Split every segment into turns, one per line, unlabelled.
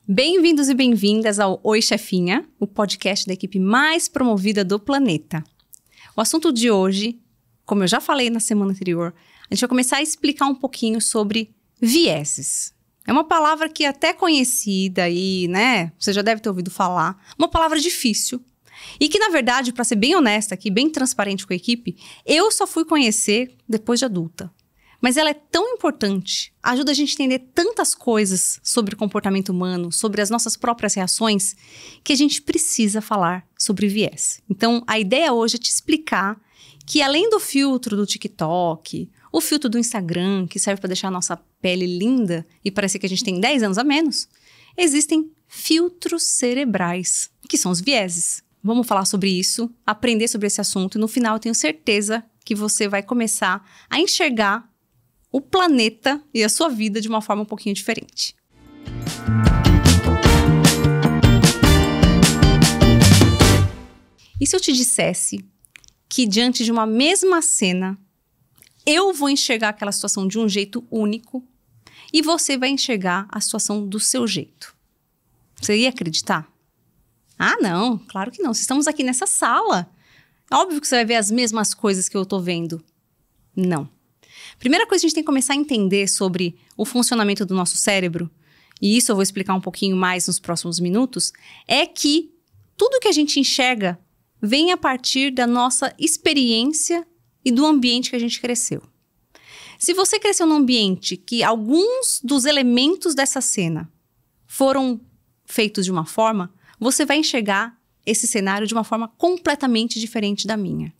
Bem-vindos e bem-vindas ao Oi Chefinha, o podcast da equipe mais promovida do planeta. O assunto de hoje, como eu já falei na semana anterior, a gente vai começar a explicar um pouquinho sobre vieses. É uma palavra que é até conhecida aí, né? Você já deve ter ouvido falar. Uma palavra difícil. E que, na verdade, para ser bem honesta aqui, bem transparente com a equipe, eu só fui conhecer depois de adulta. Mas ela é tão importante, ajuda a gente a entender tantas coisas sobre o comportamento humano, sobre as nossas próprias reações, que a gente precisa falar sobre viés. Então, a ideia hoje é te explicar que além do filtro do TikTok, o filtro do Instagram, que serve para deixar a nossa pele linda e parecer que a gente tem 10 anos a menos, existem filtros cerebrais, que são os vieses. Vamos falar sobre isso, aprender sobre esse assunto e no final eu tenho certeza que você vai começar a enxergar o planeta e a sua vida de uma forma um pouquinho diferente. E se eu te dissesse que diante de uma mesma cena, eu vou enxergar aquela situação de um jeito único e você vai enxergar a situação do seu jeito? Você ia acreditar? Ah, não, claro que não. Se estamos aqui nessa sala, é óbvio que você vai ver as mesmas coisas que eu tô vendo. Não. Primeira coisa que a gente tem que começar a entender sobre o funcionamento do nosso cérebro, e isso eu vou explicar um pouquinho mais nos próximos minutos, é que tudo que a gente enxerga vem a partir da nossa experiência e do ambiente que a gente cresceu. Se você cresceu num ambiente que alguns dos elementos dessa cena foram feitos de uma forma, você vai enxergar esse cenário de uma forma completamente diferente da minha.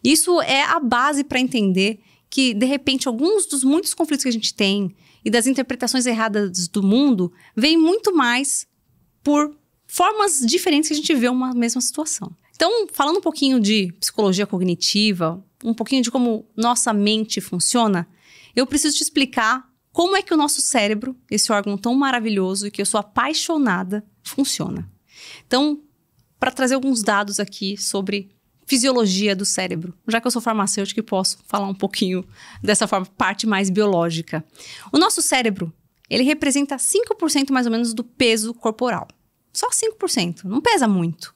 Isso é a base para entender que, de repente, alguns dos muitos conflitos que a gente tem e das interpretações erradas do mundo vêm muito mais por formas diferentes que a gente vê uma mesma situação. Então, falando um pouquinho de psicologia cognitiva, um pouquinho de como nossa mente funciona, eu preciso te explicar como é que o nosso cérebro, esse órgão tão maravilhoso e que eu sou apaixonada, funciona. Então, para trazer alguns dados aqui sobre fisiologia do cérebro, já que eu sou farmacêutica e posso falar um pouquinho dessa forma, parte mais biológica. O nosso cérebro, ele representa 5% mais ou menos do peso corporal. Só 5%, não pesa muito.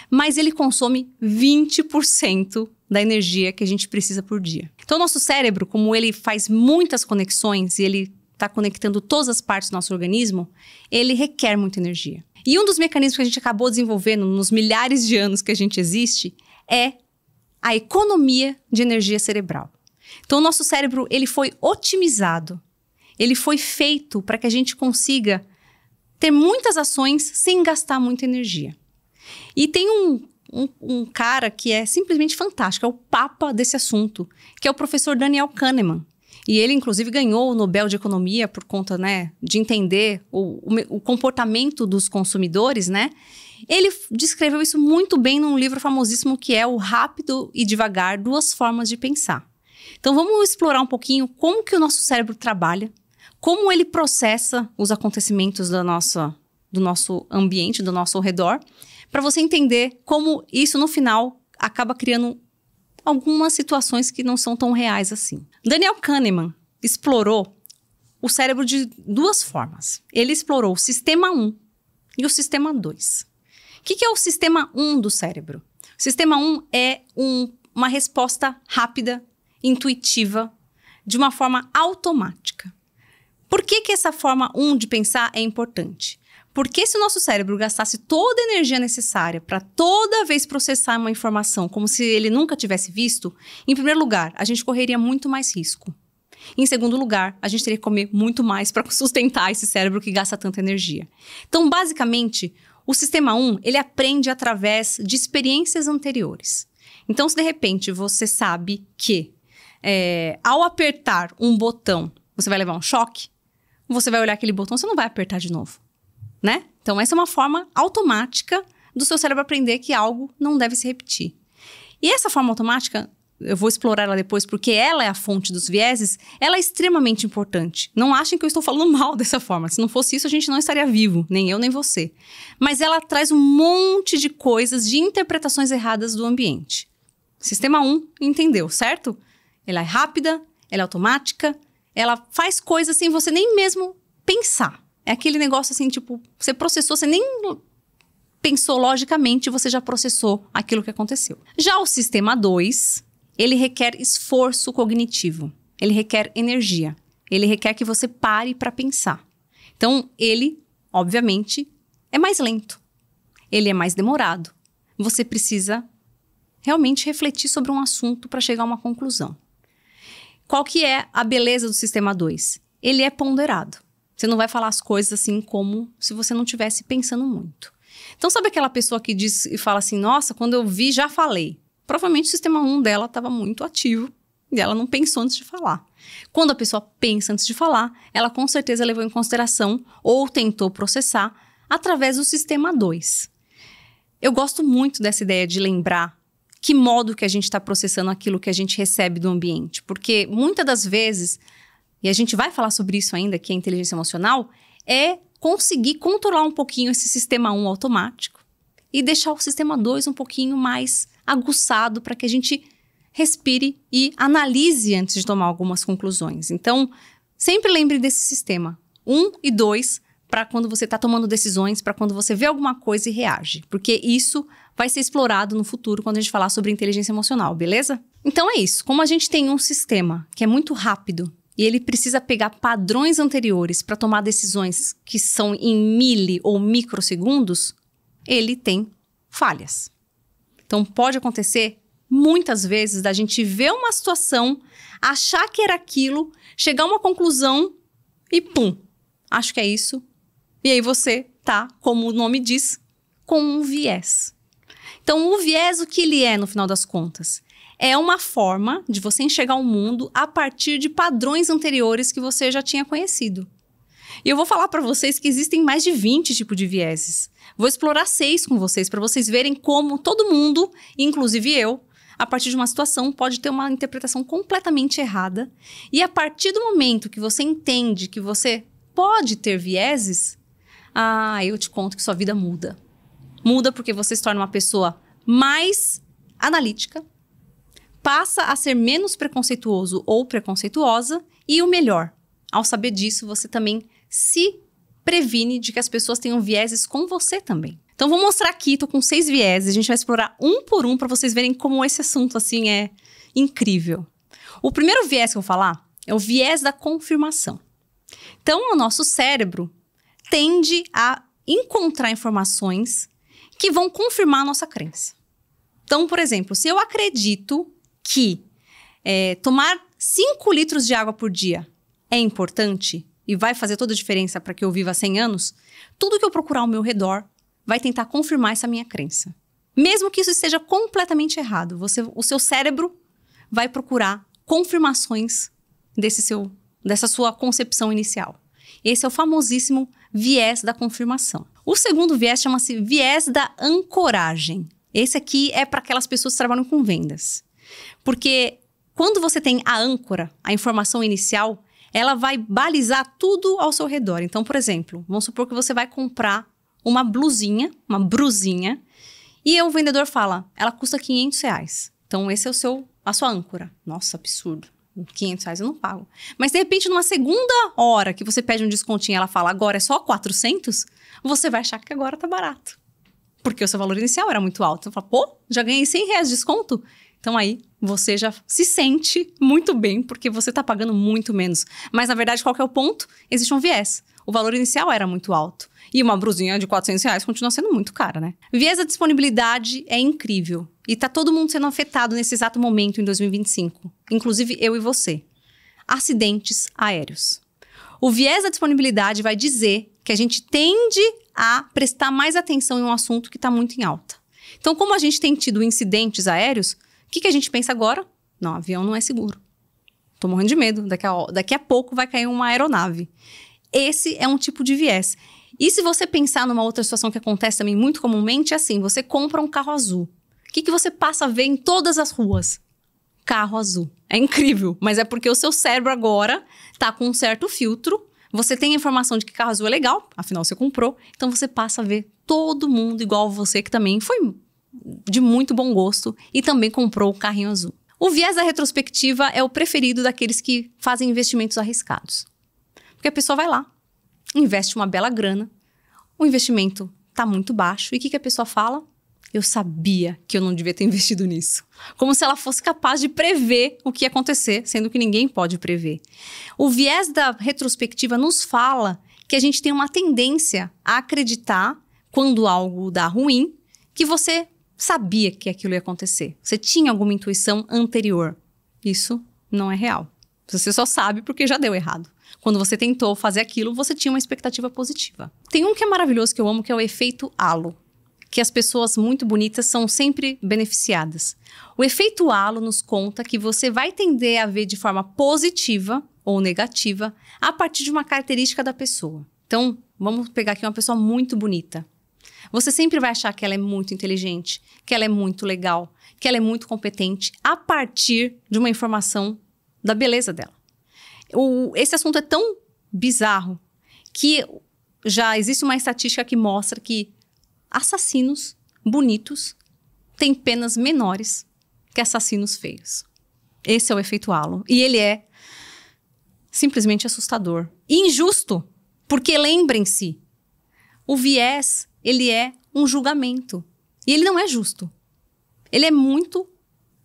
Mas ele consome 20% da energia que a gente precisa por dia. Então, o nosso cérebro, como ele faz muitas conexões e ele está conectando todas as partes do nosso organismo, ele requer muita energia. E um dos mecanismos que a gente acabou desenvolvendo nos milhares de anos que a gente existe é a economia de energia cerebral. Então, o nosso cérebro, ele foi otimizado. Ele foi feito para que a gente consiga ter muitas ações sem gastar muita energia. E tem um cara que é simplesmente fantástico, é o papa desse assunto, que é o professor Daniel Kahneman. E ele, inclusive, ganhou o Nobel de Economia por conta, né, de entender o comportamento dos consumidores, né? Ele descreveu isso muito bem num livro famosíssimo que é O Rápido e Devagar, Duas Formas de Pensar. Então, vamos explorar um pouquinho como que o nosso cérebro trabalha, como ele processa os acontecimentos do nosso ambiente, do nosso ao redor, para você entender como isso, no final, acaba criando algumas situações que não são tão reais assim. Daniel Kahneman explorou o cérebro de duas formas. Ele explorou o sistema 1 e o sistema 2. O que é o sistema 1 do cérebro? O sistema 1 é uma resposta rápida, intuitiva, de uma forma automática. Por que essa forma 1 de pensar é importante? Porque se o nosso cérebro gastasse toda a energia necessária para toda vez processar uma informação como se ele nunca tivesse visto, em primeiro lugar, a gente correria muito mais risco. Em segundo lugar, a gente teria que comer muito mais para sustentar esse cérebro que gasta tanta energia. Então, basicamente, o sistema 1, ele aprende através de experiências anteriores. Então, se de repente você sabe que ao apertar um botão, você vai levar um choque, você vai olhar aquele botão, você não vai apertar de novo, né? Então, essa é uma forma automática do seu cérebro aprender que algo não deve se repetir. E essa forma automática, eu vou explorar ela depois porque ela é a fonte dos vieses, ela é extremamente importante. Não achem que eu estou falando mal dessa forma. Se não fosse isso, a gente não estaria vivo, nem eu, nem você. Mas ela traz um monte de coisas, de interpretações erradas do ambiente. Sistema 1, entendeu, certo? Ela é rápida, ela é automática, ela faz coisas sem você nem mesmo pensar. É aquele negócio assim, tipo, você processou, você nem pensou logicamente, você já processou aquilo que aconteceu. Já o sistema 2, ele requer esforço cognitivo. Ele requer energia. Ele requer que você pare para pensar. Então, ele, obviamente, é mais lento. Ele é mais demorado. Você precisa realmente refletir sobre um assunto para chegar a uma conclusão. Qual que é a beleza do sistema 2? Ele é ponderado. Você não vai falar as coisas assim como se você não estivesse pensando muito. Então, sabe aquela pessoa que diz e fala assim, nossa, quando eu vi, já falei. Provavelmente o sistema 1 dela estava muito ativo e ela não pensou antes de falar. Quando a pessoa pensa antes de falar, ela com certeza levou em consideração ou tentou processar através do sistema 2. Eu gosto muito dessa ideia de lembrar que modo que a gente está processando aquilo que a gente recebe do ambiente. Porque muitas das vezes, e a gente vai falar sobre isso ainda, que é a inteligência emocional, é conseguir controlar um pouquinho esse sistema 1 automático e deixar o sistema 2 um pouquinho mais aguçado para que a gente respire e analise antes de tomar algumas conclusões. Então, sempre lembre desse sistema 1 e 2 para quando você está tomando decisões, para quando você vê alguma coisa e reage. Porque isso vai ser explorado no futuro quando a gente falar sobre inteligência emocional, beleza? Então é isso. Como a gente tem um sistema que é muito rápido e ele precisa pegar padrões anteriores para tomar decisões que são em ou microsegundos, ele tem falhas. Então pode acontecer muitas vezes da gente ver uma situação, achar que era aquilo, chegar a uma conclusão e pum, acho que é isso. E aí você tá, como o nome diz, com um viés. Então o viés, o que ele é no final das contas? É uma forma de você enxergar o mundo a partir de padrões anteriores que você já tinha conhecido. E eu vou falar para vocês que existem mais de 20 tipos de vieses. Vou explorar 6 com vocês, para vocês verem como todo mundo, inclusive eu, a partir de uma situação pode ter uma interpretação completamente errada. E a partir do momento que você entende que você pode ter vieses, eu te conto que sua vida muda. Muda porque você se torna uma pessoa mais analítica, passa a ser menos preconceituoso ou preconceituosa e o melhor, ao saber disso, você também se previne de que as pessoas tenham vieses com você também. Então, vou mostrar aqui, tô com 6 vieses, a gente vai explorar um por um para vocês verem como esse assunto, assim, é incrível. O primeiro viés que eu vou falar é o viés da confirmação. Então, o nosso cérebro tende a encontrar informações que vão confirmar a nossa crença. Então, por exemplo, se eu acredito que tomar 5 litros de água por dia é importante e vai fazer toda a diferença para que eu viva 100 anos, tudo que eu procurar ao meu redor vai tentar confirmar essa minha crença. Mesmo que isso esteja completamente errado, o seu cérebro vai procurar confirmações dessa sua concepção inicial. Esse é o famosíssimo viés da confirmação. O segundo viés chama-se viés da ancoragem. Esse aqui é para aquelas pessoas que trabalham com vendas. Porque quando você tem a âncora, a informação inicial, ela vai balizar tudo ao seu redor. Então, por exemplo, vamos supor que você vai comprar uma blusinha, uma brusinha, e o vendedor fala, ela custa R$500. Então, esse é a sua âncora. Nossa, absurdo. R$500 eu não pago. Mas, de repente, numa segunda hora que você pede um descontinho e ela fala, agora é só 400, você vai achar que agora tá barato. Porque o seu valor inicial era muito alto. Você fala, pô, já ganhei R$100 de desconto? Então, aí, você já se sente muito bem, porque você tá pagando muito menos. Mas, na verdade, qual que é o ponto? Existe um viés. O valor inicial era muito alto. E uma brusinha de R$400 continua sendo muito cara, né? Viés da disponibilidade é incrível. E tá todo mundo sendo afetado nesse exato momento em 2025. Inclusive eu e você. Acidentes aéreos. O viés da disponibilidade vai dizer que a gente tende a prestar mais atenção em um assunto que está muito em alta. Então, como a gente tem tido incidentes aéreos, o que a gente pensa agora? Não, avião não é seguro. Tô morrendo de medo. Daqui a pouco vai cair uma aeronave. Esse é um tipo de viés. E se você pensar numa outra situação que acontece também muito comumente, é assim, você compra um carro azul. O que você passa a ver em todas as ruas? Carro azul. É incrível, mas é porque o seu cérebro agora tá com um certo filtro. Você tem a informação de que carro azul é legal, afinal você comprou. Então você passa a ver todo mundo igual a você, que também foi de muito bom gosto e também comprou o carrinho azul. O viés da retrospectiva é o preferido daqueles que fazem investimentos arriscados. Porque a pessoa vai lá, investe uma bela grana, o investimento tá muito baixo, e o que a pessoa fala? Eu sabia que eu não devia ter investido nisso. Como se ela fosse capaz de prever o que ia acontecer, sendo que ninguém pode prever. O viés da retrospectiva nos fala que a gente tem uma tendência a acreditar, quando algo dá ruim, que você sabia que aquilo ia acontecer. Você tinha alguma intuição anterior. Isso não é real. Você só sabe porque já deu errado. Quando você tentou fazer aquilo, você tinha uma expectativa positiva. Tem um que é maravilhoso, que eu amo, que é o efeito halo. Que as pessoas muito bonitas são sempre beneficiadas. O efeito halo nos conta que você vai tender a ver de forma positiva ou negativa a partir de uma característica da pessoa. Então, vamos pegar aqui uma pessoa muito bonita. Você sempre vai achar que ela é muito inteligente, que ela é muito legal, que ela é muito competente a partir de uma informação da beleza dela. Esse assunto é tão bizarro que já existe uma estatística que mostra que assassinos bonitos têm penas menores que assassinos feios. Esse é o efeito halo. E ele é simplesmente assustador. E injusto, porque lembrem-se, o viés, ele é um julgamento. E ele não é justo. Ele é muito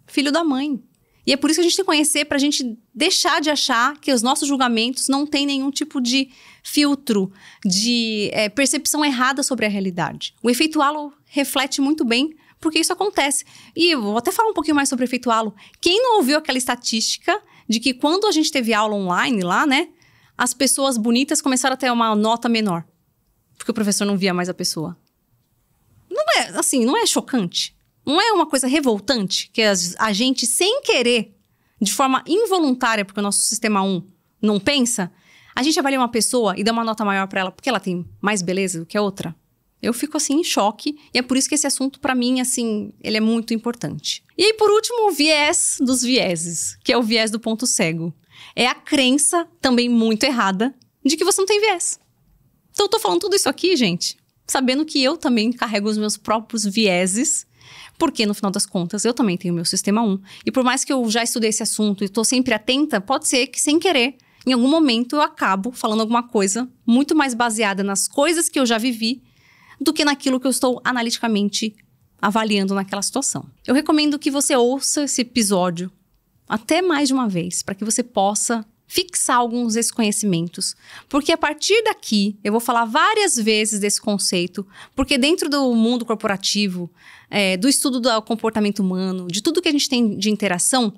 filho da mãe. E é por isso que a gente tem que conhecer, pra gente deixar de achar que os nossos julgamentos não têm nenhum tipo de filtro, de percepção errada sobre a realidade. O efeito halo reflete muito bem porque isso acontece. E eu vou até falar um pouquinho mais sobre o efeito halo. Quem não ouviu aquela estatística de que quando a gente teve aula online lá, né, as pessoas bonitas começaram a ter uma nota menor, porque o professor não via mais a pessoa. Não é assim, não é chocante? Não é uma coisa revoltante que a gente, sem querer, de forma involuntária, porque o nosso sistema 1 não pensa, a gente avalia uma pessoa e dá uma nota maior pra ela porque ela tem mais beleza do que a outra? Eu fico, assim, em choque. E é por isso que esse assunto, pra mim, assim, ele é muito importante. E aí, por último, o viés dos vieses, que é o viés do ponto cego. É a crença, também muito errada, de que você não tem viés. Então, eu tô falando tudo isso aqui, gente, sabendo que eu também carrego os meus próprios vieses, porque, no final das contas, eu também tenho o meu sistema 1. E por mais que eu já estudei esse assunto e tô sempre atenta, pode ser que, sem querer, em algum momento eu acabo falando alguma coisa muito mais baseada nas coisas que eu já vivi do que naquilo que eu estou analiticamente avaliando naquela situação. Eu recomendo que você ouça esse episódio até mais de uma vez, para que você possa fixar alguns desses conhecimentos. Porque a partir daqui, eu vou falar várias vezes desse conceito, porque dentro do mundo corporativo, do estudo do comportamento humano, de tudo que a gente tem de interação,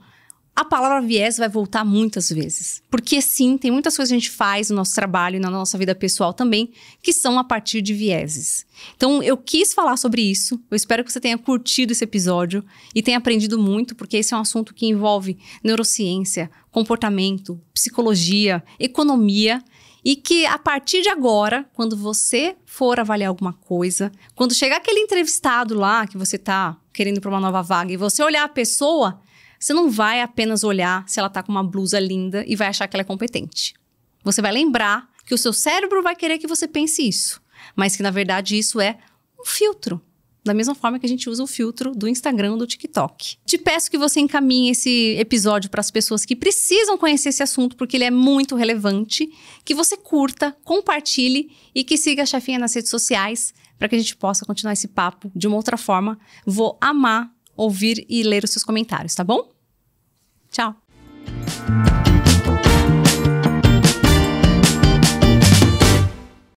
a palavra viés vai voltar muitas vezes. Porque sim, tem muitas coisas que a gente faz no nosso trabalho e na nossa vida pessoal também, que são a partir de vieses. Então, eu quis falar sobre isso. Eu espero que você tenha curtido esse episódio e tenha aprendido muito, porque esse é um assunto que envolve neurociência, comportamento, psicologia, economia, e que a partir de agora, quando você for avaliar alguma coisa, quando chegar aquele entrevistado lá, que você tá querendo ir para uma nova vaga, e você olhar a pessoa, você não vai apenas olhar se ela tá com uma blusa linda e vai achar que ela é competente. Você vai lembrar que o seu cérebro vai querer que você pense isso, mas que na verdade isso é um filtro. Da mesma forma que a gente usa o filtro do Instagram, do TikTok. Te peço que você encaminhe esse episódio para as pessoas que precisam conhecer esse assunto, porque ele é muito relevante. Que você curta, compartilhe e que siga a Chefinha nas redes sociais para que a gente possa continuar esse papo de uma outra forma. Vou amar ouvir e ler os seus comentários, tá bom? Tchau!